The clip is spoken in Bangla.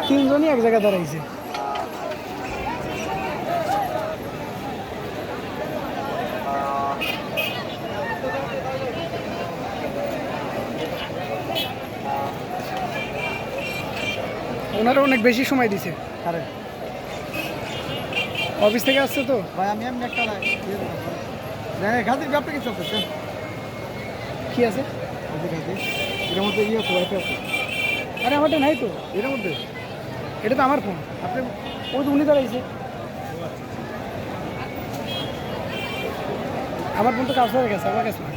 তিনজনই এক জায়গায় দাঁড়াইছে। ওনারা অনেক বেশি সময় দিছে। আরে অফিস থেকে আসছে তো ভাই আমি এমনি একটা খাতির ব্যাপারটা কি চলতেছে? কি আছে? এটার মধ্যে ইয়ে আছে, ওয়াইফাই আছে। আরে আমারটা নাই তো, এটার মধ্যে এটা তো আমার ফোন। আপনি ওই তো উনি দাঁড়াইছে, আমার ফোন তো কাজ হয়ে গেছে, আমার কাছে না।